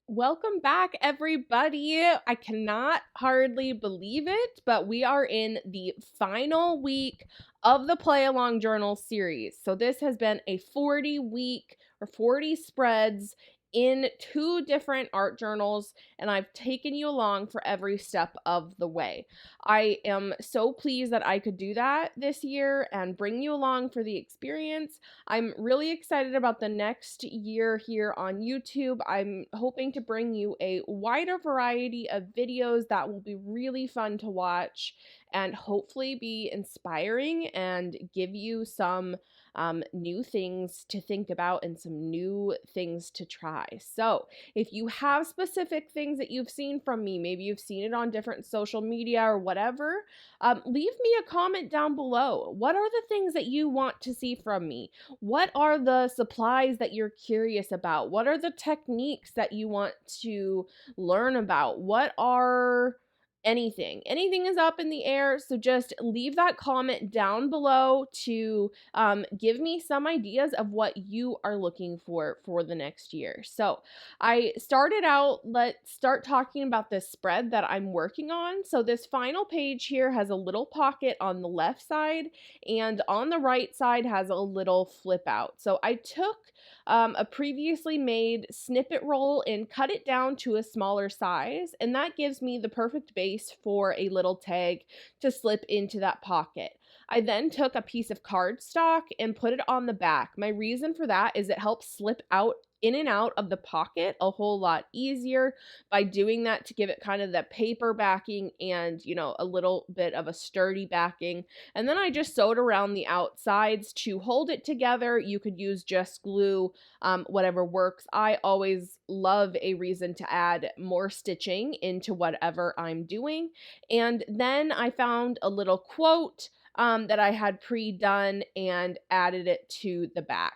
Welcome back, everybody. I cannot hardly believe it, but we are in the final week of the Play Along Journal series. So, this has been a 40-week or 40 spreads in 2 different art journals, and I've taken you along for every step of the way. I am so pleased that I could do that this year and bring you along for the experience. I'm really excited about the next year here on YouTube. I'm hoping to bring you a wider variety of videos that will be really fun to watch and hopefully be inspiring and give you some new things to think about and some new things to try. So, if you have specific things that you've seen from me, maybe you've seen it on different social media or whatever, leave me a comment down below. What are the things that you want to see from me? What are the supplies that you're curious about? What are the techniques that you want to learn about? What are anything? Anything is up in the air, so just leave that comment down below to give me some ideas of what you are looking for the next year. So I started out, let's start talking about this spread that I'm working on. So this final page here has a little pocket on the left side, and on the right side has a little flip out. So I took a previously made snippet roll and cut it down to a smaller size, and that gives me the perfect base for a little tag to slip into that pocket. I then took a piece of cardstock and put it on the back. My reason for that is it helps slip out in and out of the pocket a whole lot easier by doing that, to give it kind of the paper backing and, a little bit of a sturdy backing. And then I just sewed around the outsides to hold it together. You could use just glue, whatever works. I always love a reason to add more stitching into whatever I'm doing. And then I found a little quote that I had pre-done and added it to the back.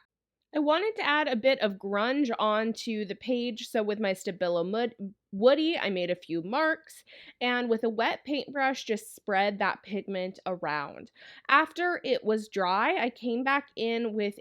I wanted to add a bit of grunge onto the page, so with my Stabilo Woody, I made a few marks, and with a wet paintbrush, just spread that pigment around. After it was dry, I came back in with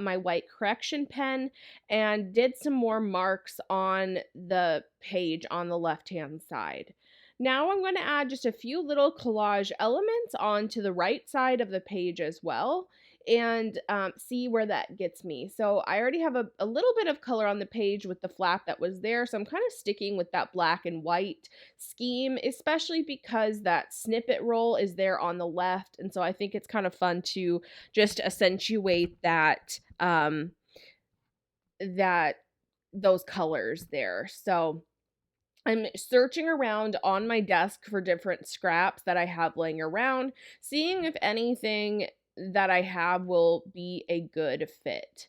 my white correction pen and did some more marks on the page on the left-hand side. Now I'm going to add just a few little collage elements onto the right side of the page as well, and see where that gets me. So I already have a little bit of color on the page with the flap that was there, so I'm kind of sticking with that black and white scheme, especially because that snippet roll is there on the left, and so I think it's kind of fun to just accentuate that those colors there. So I'm searching around on my desk for different scraps that I have laying around, seeing if anything that I have will be a good fit.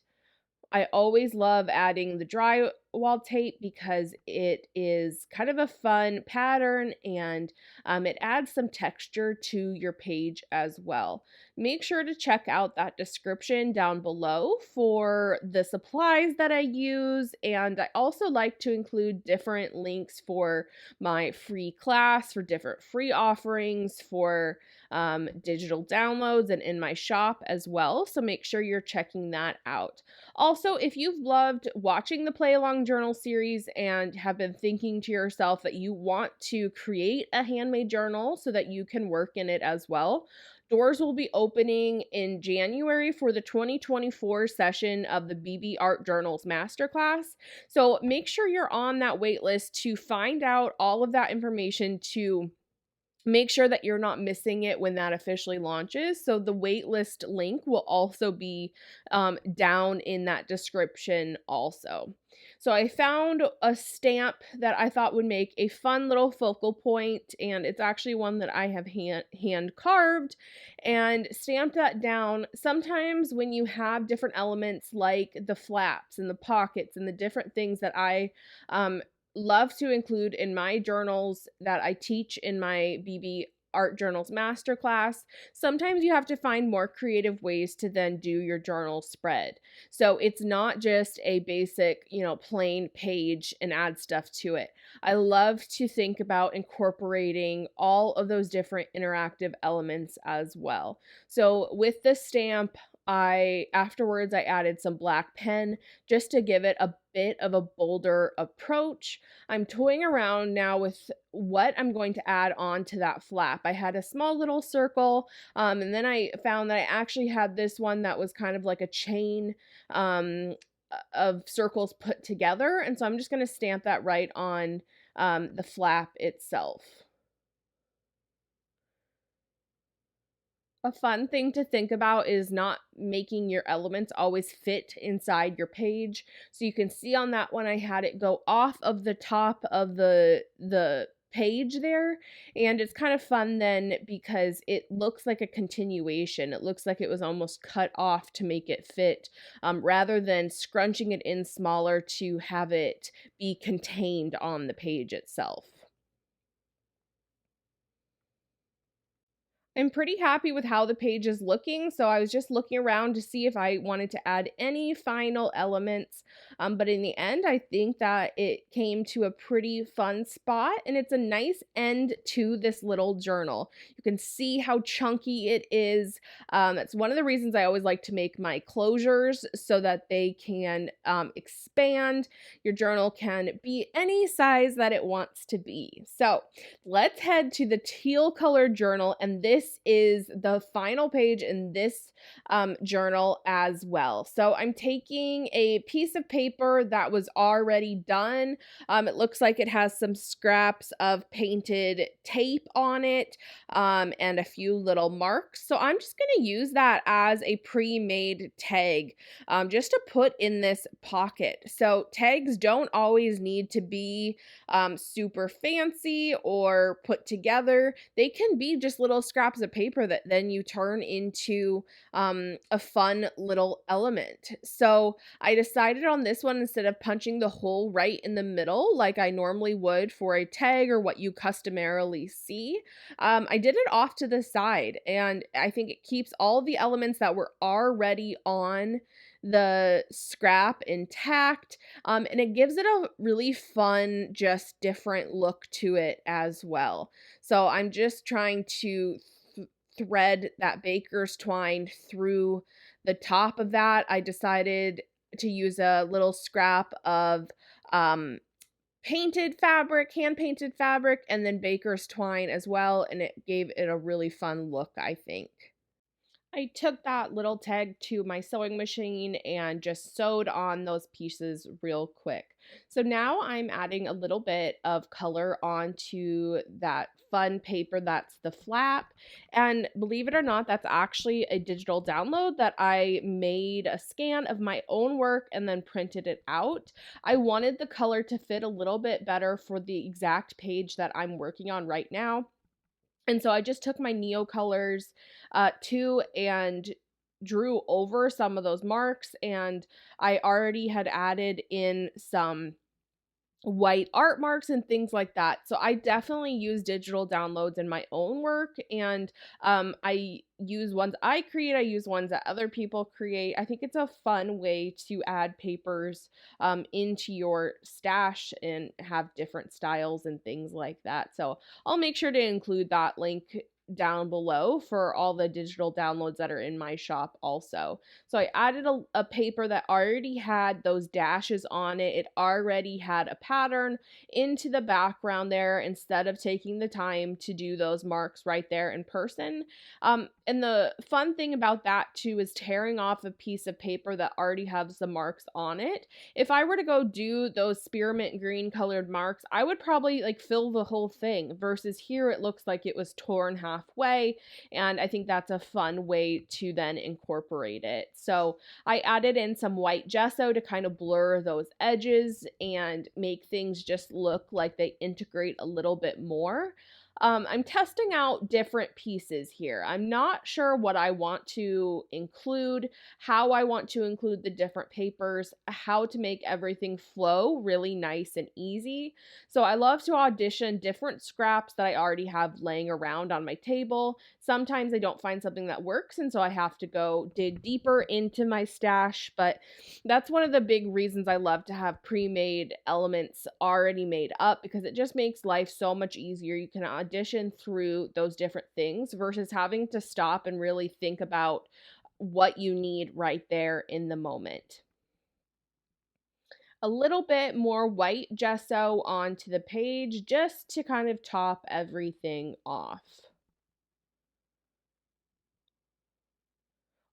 I always love adding the drywall tape because it is kind of a fun pattern, and it adds some texture to your page as well. Make sure to check out that description down below for the supplies that I use, and I also like to include different links for my free class, for different free offerings, for digital downloads, and in my shop as well, so make sure you're checking that out. Also, if you've loved watching the Play Along Journal series and have been thinking to yourself that you want to create a handmade journal so that you can work in it as well, doors will be opening in January for the 2024 session of the BB Art Journals Masterclass. So make sure you're on that wait list to find out all of that information, to make sure that you're not missing it when that officially launches. So the waitlist link will also be down in that description also. So I found a stamp that I thought would make a fun little focal point, and it's actually one that I have hand carved and stamped that down. Sometimes when you have different elements like the flaps and the pockets and the different things that I love to include in my journals that I teach in my BB Art Journals Masterclass, sometimes you have to find more creative ways to then do your journal spread. So it's not just a basic, plain page and add stuff to it. I love to think about incorporating all of those different interactive elements as well. So with the stamp Afterwards I added some black pen just to give it a bit of a bolder approach. I'm toying around now with what I'm going to add on to that flap. I had a small little circle, and then I found that I actually had this one that was kind of like a chain of circles put together, and so I'm just going to stamp that right on the flap itself. A fun thing to think about is not making your elements always fit inside your page. So you can see on that one I had it go off of the top of the page there, and it's kind of fun then because it looks like a continuation. It looks like it was almost cut off to make it fit, rather than scrunching it in smaller to have it be contained on the page itself. I'm pretty happy with how the page is looking, so I was just looking around to see if I wanted to add any final elements, but in the end, I think that it came to a pretty fun spot, and it's a nice end to this little journal. You can see how chunky it is. That's one of the reasons I always like to make my closures so that they can expand. Your journal can be any size that it wants to be. So let's head to the teal colored journal, and this is the final page in this journal as well. So I'm taking a piece of paper that was already done. It looks like it has some scraps of painted tape on it, and a few little marks. So I'm just going to use that as a pre-made tag, just to put in this pocket. So tags don't always need to be super fancy or put together. They can be just little scraps of paper that then you turn into a fun little element. So I decided on this one, instead of punching the hole right in the middle like I normally would for a tag or what you customarily see, I did it off to the side, and I think it keeps all the elements that were already on the scrap intact, and it gives it a really fun, just different look to it as well. So I'm just trying to thread that baker's twine through the top of that. I decided to use a little scrap of painted fabric, hand painted fabric, and then baker's twine as well, and it gave it a really fun look, I think. I took that little tag to my sewing machine and just sewed on those pieces real quick. So now I'm adding a little bit of color onto that fun paper that's the flap. And believe it or not, that's actually a digital download that I made a scan of my own work and then printed it out. I wanted the color to fit a little bit better for the exact page that I'm working on right now. And so I just took my Neo colors too, and drew over some of those marks, and I already had added in some white art marks and things like that. So I definitely use digital downloads in my own work, and I use ones I create, I use ones that other people create. I think it's a fun way to add papers into your stash and have different styles and things like that. So I'll make sure to include that link down below for all the digital downloads that are in my shop also. So I added a paper that already had those dashes on it. It already had a pattern into the background there, instead of taking the time to do those marks right there in person. And the fun thing about that too is tearing off a piece of paper that already has the marks on it. If I were to go do those spearmint green colored marks, I would probably like fill the whole thing, versus here it looks like it was torn halfway, and I think that's a fun way to then incorporate it. So I added in some white gesso to kind of blur those edges and make things just look like they integrate a little bit more. I'm testing out different pieces here. I'm not sure what I want to include, how I want to include the different papers, how to make everything flow really nice and easy. So I love to audition different scraps that I already have laying around on my table. Sometimes I don't find something that works, and so I have to go dig deeper into my stash, but that's one of the big reasons I love to have pre-made elements already made up, because it just makes life so much easier. You can audition through those different things versus having to stop and really think about what you need right there in the moment. A little bit more white gesso onto the page just to kind of top everything off.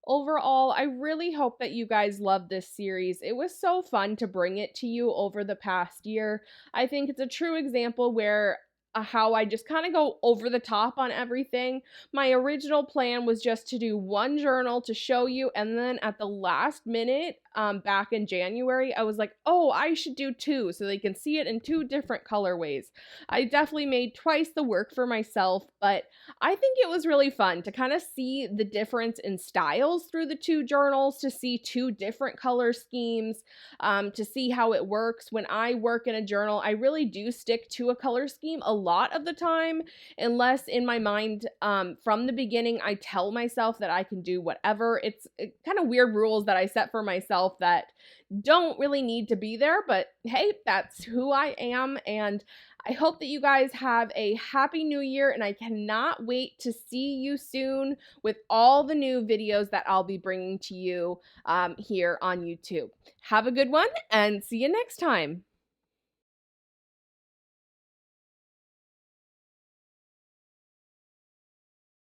Overall, I really hope that you guys love this series. It was so fun to bring it to you over the past year. I think it's a true example where how I just kind of go over the top on everything. My original plan was just to do one journal to show you, and then at the last minute, back in January, I was like, oh, I should do two so they can see it in two different colorways. I definitely made twice the work for myself, but I think it was really fun to kind of see the difference in styles through the two journals, to see two different color schemes, to see how it works. When I work in a journal, I really do stick to a color scheme a lot of the time, unless in my mind, from the beginning, I tell myself that I can do whatever. It's kind of weird rules that I set for myself that don't really need to be there, but hey, that's who I am. And I hope that you guys have a happy new year, and I cannot wait to see you soon with all the new videos that I'll be bringing to you here on YouTube. Have a good one, and see you next time.